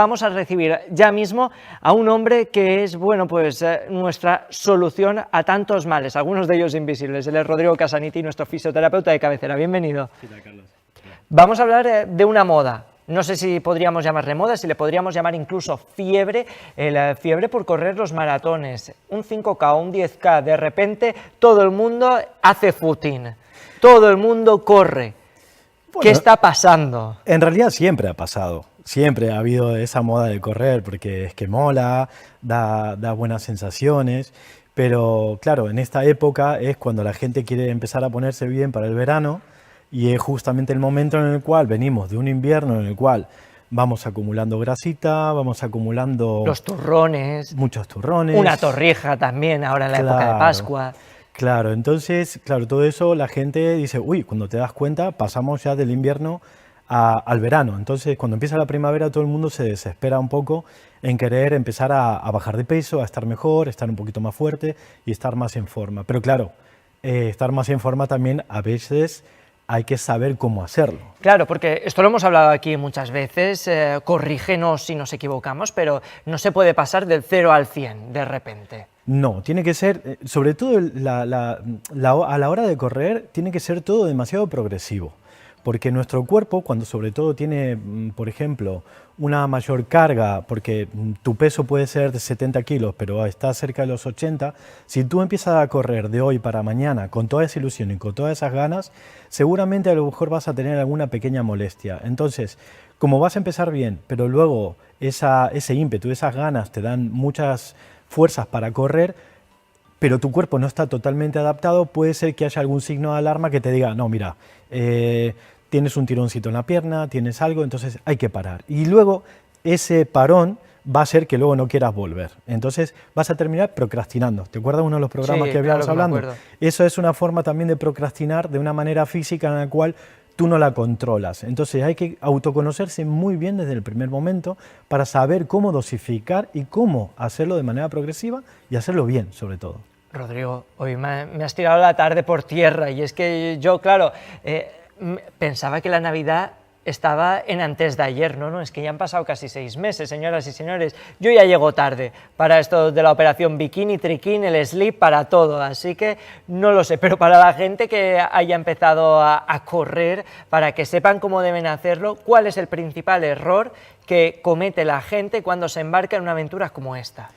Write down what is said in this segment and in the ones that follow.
vamos a recibir ya mismo a un hombre que es, bueno, pues nuestra solución a tantos males, algunos de ellos invisibles. Él es Rodrigo Casaniti, nuestro fisioterapeuta de cabecera. Bienvenido. ¿Qué tal, Carlos? Vamos a hablar de una moda. No sé si podríamos llamarle moda, si le podríamos llamar incluso fiebre, fiebre por correr los maratones, un 5K, un 10K, de repente todo el mundo hace footing, todo el mundo corre. Bueno, ¿qué está pasando? En realidad siempre ha pasado, siempre ha habido esa moda de correr, porque es que mola, da buenas sensaciones, pero claro, en esta época es cuando la gente quiere empezar a ponerse bien para el verano, y es justamente el momento en el cual venimos de un invierno en el cual vamos acumulando grasita, vamos acumulando... Los turrones. Muchos turrones. Una torrija también ahora en la época de Pascua. Claro, entonces, claro, todo eso la gente dice, uy, cuando te das cuenta pasamos ya del invierno al verano. Entonces, cuando empieza la primavera todo el mundo se desespera un poco en querer empezar a bajar de peso, a estar mejor, estar un poquito más fuerte y estar más en forma. Pero claro, estar más en forma también a veces... hay que saber cómo hacerlo. Claro, porque esto lo hemos hablado aquí muchas veces, corrígenos si nos equivocamos, pero no se puede pasar del 0 al 100 de repente. No, tiene que ser, sobre todo a la hora de correr, tiene que ser todo demasiado progresivo. Porque nuestro cuerpo, cuando sobre todo tiene, por ejemplo, una mayor carga, porque tu peso puede ser de 70 kilos, pero está cerca de los 80, si tú empiezas a correr de hoy para mañana con toda esa ilusión y con todas esas ganas, seguramente a lo mejor vas a tener alguna pequeña molestia. Entonces, como vas a empezar bien, pero luego ese ímpetu, esas ganas te dan muchas fuerzas para correr, pero tu cuerpo no está totalmente adaptado, puede ser que haya algún signo de alarma que te diga, no, mira, tienes un tironcito en la pierna, tienes algo, entonces hay que parar. Y luego ese parón va a ser que luego no quieras volver. Entonces vas a terminar procrastinando. ¿Te acuerdas uno de los programas que habíamos hablando? Eso es una forma también de procrastinar de una manera física en la cual tú no la controlas. Entonces hay que autoconocerse muy bien desde el primer momento para saber cómo dosificar y cómo hacerlo de manera progresiva y hacerlo bien, sobre todo. Rodrigo, hoy me has tirado la tarde por tierra y es que yo, claro, pensaba que la Navidad estaba en antes de ayer, no, es que ya han pasado casi 6 meses, señoras y señores, yo ya llego tarde para esto de la operación bikini, triquín, el slip, para todo, así que no lo sé, pero para la gente que haya empezado a correr, para que sepan cómo deben hacerlo, ¿cuál es el principal error que comete la gente cuando se embarca en una aventura como esta?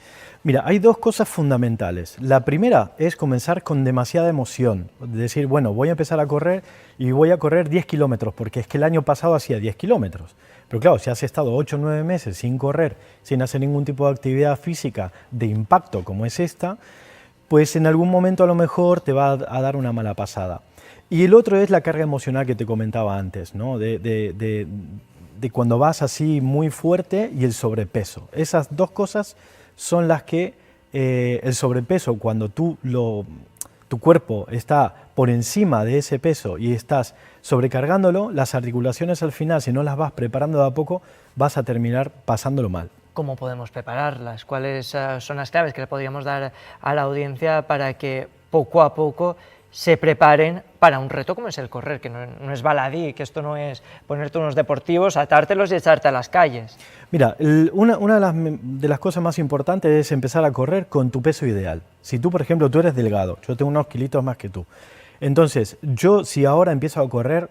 Mira, hay dos cosas fundamentales. La primera es comenzar con demasiada emoción. Decir, bueno, voy a empezar a correr y voy a correr 10 kilómetros, porque es que el año pasado hacía 10 kilómetros. Pero claro, si has estado 8 o 9 meses sin correr, sin hacer ningún tipo de actividad física de impacto como es esta, pues en algún momento a lo mejor te va a dar una mala pasada. Y el otro es la carga emocional que te comentaba antes, ¿no? de cuando vas así muy fuerte y el sobrepeso. Esas dos cosas son las que el sobrepeso, cuando tu cuerpo está por encima de ese peso y estás sobrecargándolo, las articulaciones al final, si no las vas preparando de a poco, vas a terminar pasándolo mal. ¿Cómo podemos prepararlas? ¿Cuáles son las claves que le podríamos dar a la audiencia para que poco a poco se preparen para un reto como es el correr, que no es baladí, que esto no es ponerte unos deportivos, atártelos y echarte a las calles? Mira, una de las cosas más importantes es empezar a correr con tu peso ideal. Si tú, por ejemplo, tú eres delgado, yo tengo unos kilitos más que tú, entonces yo si ahora empiezo a correr,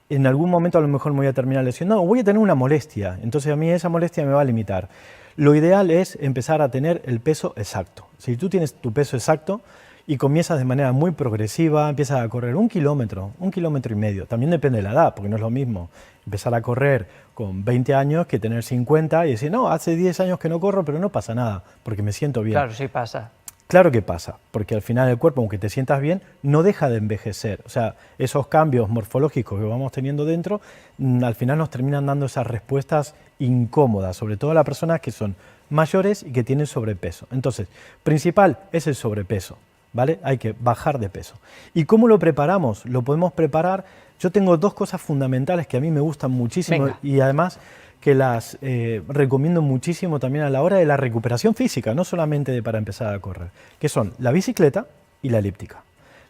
en algún momento a lo mejor me voy a terminar lesionado, voy a tener una molestia, entonces a mí esa molestia me va a limitar. Lo ideal es empezar a tener el peso exacto. Si tú tienes tu peso exacto, y comienzas de manera muy progresiva, empiezas a correr 1 kilómetro, 1,5 kilómetros, también depende de la edad, porque no es lo mismo empezar a correr con 20 años que tener 50 y decir, no, hace 10 años que no corro, pero no pasa nada, porque me siento bien. Claro, sí pasa. Claro que pasa, porque al final el cuerpo, aunque te sientas bien, no deja de envejecer. O sea, esos cambios morfológicos que vamos teniendo dentro, al final nos terminan dando esas respuestas incómodas, sobre todo a las personas que son mayores y que tienen sobrepeso. Entonces, principal es el sobrepeso. ¿Vale? Hay que bajar de peso. ¿Y cómo lo preparamos? Lo podemos preparar. Yo tengo dos cosas fundamentales que a mí me gustan muchísimo. Venga. Y además que las recomiendo muchísimo también a la hora de la recuperación física, no solamente para empezar a correr, que son la bicicleta y la elíptica.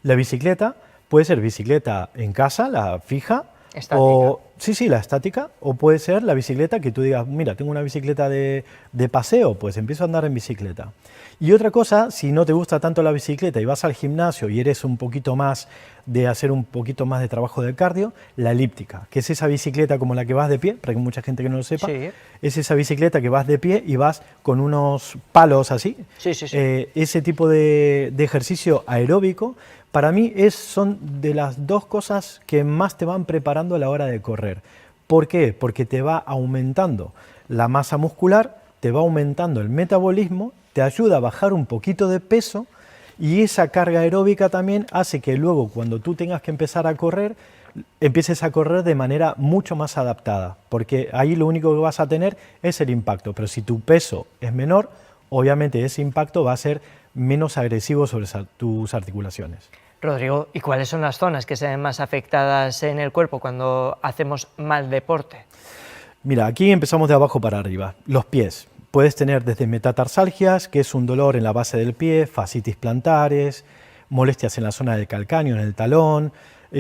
La bicicleta puede ser bicicleta en casa, la fija, estática. sí, sí, la estática, o puede ser la bicicleta que tú digas, mira, tengo una bicicleta de paseo, pues empiezo a andar en bicicleta. Y otra cosa, si no te gusta tanto la bicicleta y vas al gimnasio y eres un poquito más de hacer un poquito más de trabajo de cardio, la elíptica, que es esa bicicleta como la que vas de pie, para que mucha gente que no lo sepa, Sí. es esa bicicleta que vas de pie y vas con unos palos así. Sí, sí, sí. Ese tipo de ejercicio aeróbico, para mí son de las dos cosas que más te van preparando a la hora de correr. ¿Por qué? Porque te va aumentando la masa muscular, te va aumentando el metabolismo, te ayuda a bajar un poquito de peso y esa carga aeróbica también hace que luego cuando tú tengas que empezar a correr, empieces a correr de manera mucho más adaptada, porque ahí lo único que vas a tener es el impacto, pero si tu peso es menor, obviamente ese impacto va a ser menos agresivo sobre tus articulaciones. Rodrigo, ¿y cuáles son las zonas que se ven más afectadas en el cuerpo cuando hacemos mal deporte? Mira, aquí empezamos de abajo para arriba. Los pies. Puedes tener desde metatarsalgias, que es un dolor en la base del pie, fascitis plantares, molestias en la zona del calcáneo, en el talón.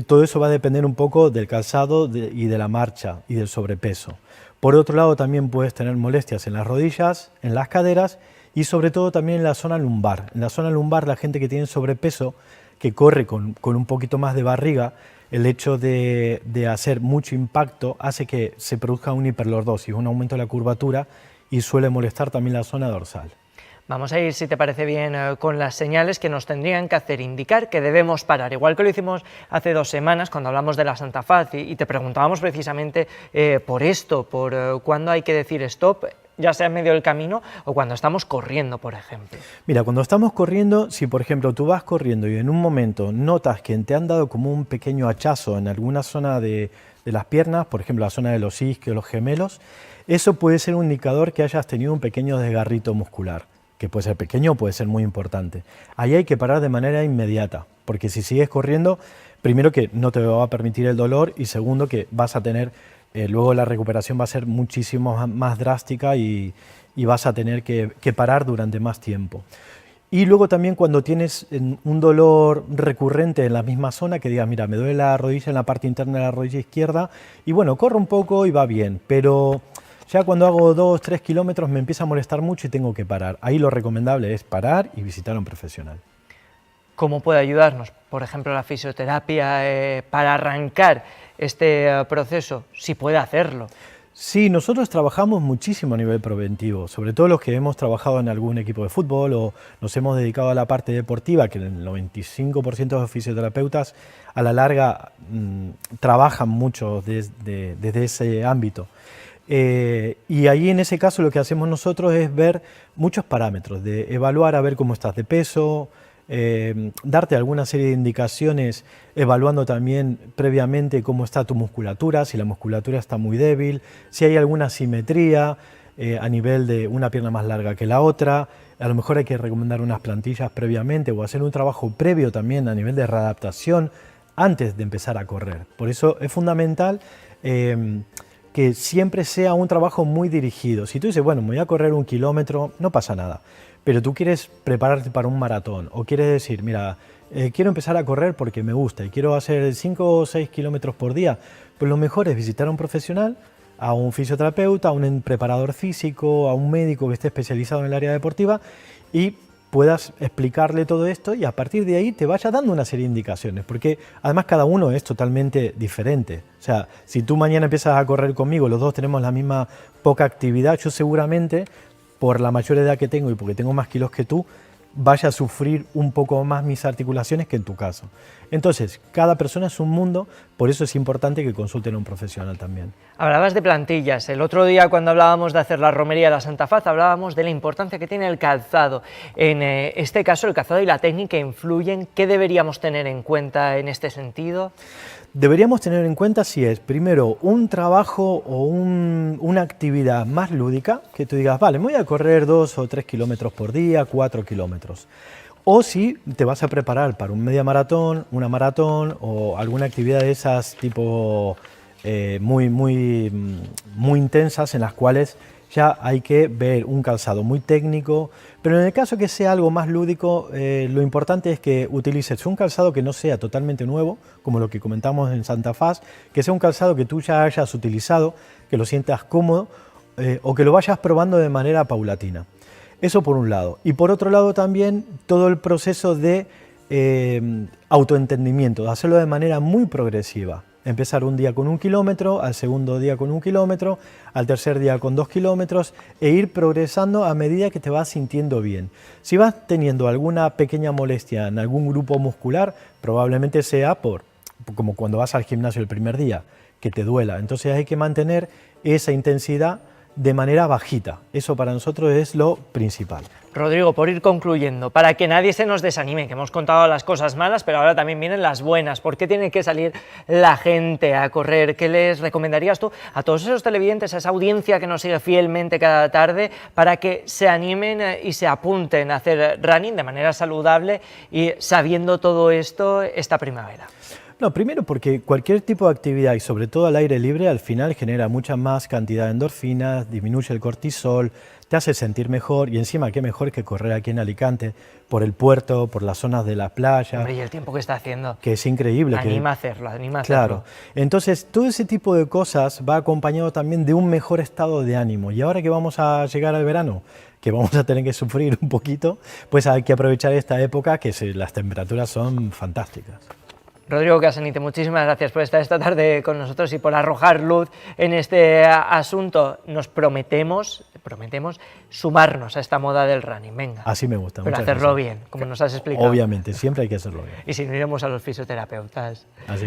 Todo eso va a depender un poco del calzado y de la marcha y del sobrepeso. Por otro lado, también puedes tener molestias en las rodillas, en las caderas y sobre todo también en la zona lumbar. En la zona lumbar, la gente que tiene sobrepeso, que corre con un poquito más de barriga, el hecho de hacer mucho impacto hace que se produzca una hiperlordosis, un aumento de la curvatura y suele molestar también la zona dorsal. Vamos a ir, si te parece bien, con las señales que nos tendrían que hacer indicar que debemos parar, igual que lo hicimos hace 2 semanas cuando hablamos de la Santa Faz y te preguntábamos precisamente por esto, por cuándo hay que decir stop, ya sea en medio del camino o cuando estamos corriendo, por ejemplo. Mira, cuando estamos corriendo, si por ejemplo tú vas corriendo y en un momento notas que te han dado como un pequeño hachazo en alguna zona de las piernas, por ejemplo la zona de los isquios, los gemelos, eso puede ser un indicador que hayas tenido un pequeño desgarrito muscular, que puede ser pequeño o puede ser muy importante. Ahí hay que parar de manera inmediata, porque si sigues corriendo, primero que no te va a permitir el dolor y segundo que vas a tener, luego la recuperación va a ser muchísimo más drástica y vas a tener que parar durante más tiempo. Y luego también cuando tienes un dolor recurrente en la misma zona, que digas, mira, me duele la rodilla en la parte interna de la rodilla izquierda, y bueno, corro un poco y va bien, pero ya cuando hago 2 o 3 kilómetros me empieza a molestar mucho y tengo que parar. Ahí lo recomendable es parar y visitar a un profesional. ¿Cómo puede ayudarnos, por ejemplo, la fisioterapia para arrancar este proceso, si puede hacerlo? Sí, nosotros trabajamos muchísimo a nivel preventivo, sobre todo los que hemos trabajado en algún equipo de fútbol o nos hemos dedicado a la parte deportiva, que el 95% de los fisioterapeutas a la larga trabajan mucho desde ese ámbito. Y ahí en ese caso lo que hacemos nosotros es ver muchos parámetros, de evaluar a ver cómo estás de peso, darte alguna serie de indicaciones, evaluando también previamente cómo está tu musculatura, si la musculatura está muy débil, si hay alguna asimetría a nivel de una pierna más larga que la otra, a lo mejor hay que recomendar unas plantillas previamente o hacer un trabajo previo también a nivel de readaptación antes de empezar a correr. Por eso es fundamental que siempre sea un trabajo muy dirigido. Si tú dices, bueno, me voy a correr 1 kilómetro, no pasa nada, pero tú quieres prepararte para un maratón o quieres decir, mira, quiero empezar a correr porque me gusta y quiero hacer 5 o 6 kilómetros por día, pues lo mejor es visitar a un profesional, a un fisioterapeuta, a un preparador físico, a un médico que esté especializado en el área deportiva y puedas explicarle todo esto y a partir de ahí te vaya dando una serie de indicaciones, porque además cada uno es totalmente diferente. O sea, si tú mañana empiezas a correr conmigo, los dos tenemos la misma poca actividad, yo seguramente, por la mayor edad que tengo y porque tengo más kilos que tú, vaya a sufrir un poco más mis articulaciones que en tu caso. Entonces, cada persona es un mundo, por eso es importante que consulten a un profesional también. Hablabas de plantillas. El otro día, cuando hablábamos de hacer la romería de la Santa Faz, hablábamos de la importancia que tiene el calzado. En este caso, el calzado y la técnica influyen. ¿Qué deberíamos tener en cuenta en este sentido? Deberíamos tener en cuenta si es, primero, un trabajo o una actividad más lúdica, que tú digas, vale, me voy a correr 2 o 3 kilómetros por día, 4 kilómetros. O si te vas a preparar para un media maratón, una maratón o alguna actividad de esas tipo muy intensas en las cuales ya hay que ver un calzado muy técnico, pero en el caso que sea algo más lúdico, lo importante es que utilices un calzado que no sea totalmente nuevo, como lo que comentamos en Santa Faz, que sea un calzado que tú ya hayas utilizado, que lo sientas cómodo o que lo vayas probando de manera paulatina. Eso por un lado. Y por otro lado también todo el proceso de autoentendimiento, de hacerlo de manera muy progresiva. Empezar un día con 1 kilómetro, al segundo día con 1 kilómetro, al tercer día con 2 kilómetros e ir progresando a medida que te vas sintiendo bien. Si vas teniendo alguna pequeña molestia en algún grupo muscular, probablemente sea como cuando vas al gimnasio el primer día, que te duela. Entonces hay que mantener esa intensidad de manera bajita. Eso para nosotros es lo principal. Rodrigo, por ir concluyendo, para que nadie se nos desanime, que hemos contado las cosas malas, pero ahora también vienen las buenas. ¿Por qué tiene que salir la gente a correr? ¿Qué les recomendarías tú a todos esos televidentes, a esa audiencia que nos sigue fielmente cada tarde, para que se animen y se apunten a hacer running de manera saludable y sabiendo todo esto esta primavera? No, primero porque cualquier tipo de actividad y sobre todo al aire libre al final genera mucha más cantidad de endorfinas, disminuye el cortisol, te hace sentir mejor y encima qué mejor que correr aquí en Alicante, por el puerto, por las zonas de la playa. Hombre, y el tiempo que está haciendo. Que es increíble. Anima a hacerlo, anima a hacerlo. Claro, entonces todo ese tipo de cosas va acompañado también de un mejor estado de ánimo y ahora que vamos a llegar al verano, que vamos a tener que sufrir un poquito, pues hay que aprovechar esta época que las temperaturas son fantásticas. Rodrigo Casanite, muchísimas gracias por estar esta tarde con nosotros y por arrojar luz en este asunto. Nos prometemos sumarnos a esta moda del running, venga. Así me gusta. Pero hacerlo bien, como nos has explicado. Obviamente, siempre hay que hacerlo bien. Y si no, iremos a los fisioterapeutas. Así.